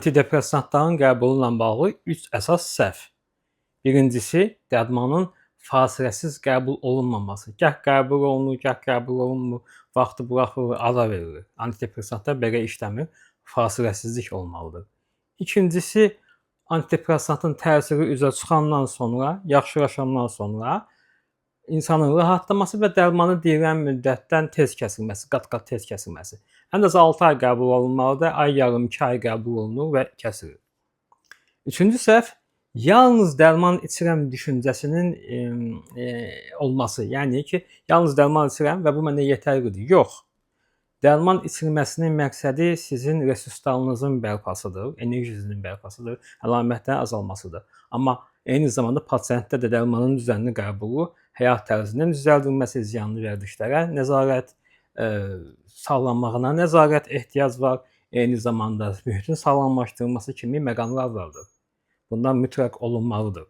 Antidepressantların qəbulu ilə bağlı 3 əsas səhv. Birincisi, dərmanın fasiləsiz qəbul olunmaması. Gah qəbul olunur, gah qəbul olunmur, vaxtı buraxılır, ara verilir. Antidepressantlar belə işləmir, fasiləsizlik olmalıdır. İkincisi, antidepressantın təsiri üzə çıxandan sonra, yaxşılaşandan sonra insanın rahatlaması və dərmanı deyilən müddətdən tez kəsilməsi, qat-qat tez kəsilməsi. Ən azı 6 ay qəbul olunmalıdır, ay yarım, 2 ay qəbul olunur və kəsilir. Üçüncü səhv, yalnız dərman içirəm düşüncəsinin olması. Yəni ki, yalnız dərman içirəm və bu mənə yetərlidir. Yox. Dərman içilməsinin məqsədi sizin resurslarınızın bərpasıdır, enerjinizin bərpasıdır, əlamətlərin azalmasıdır. Amma eyni zamanda pasientdə də dərmanın düzənli qəbulu, həyat tərzinin düzəldilməsi, ziyanlı vərdişlərə nəzarət, sağlamlığına nəzarət ehtiyac var, eyni zamanda mühitin sağlamlaşdırılması kimi məqamlar vardır. Bunlar mütləq olunmalıdır.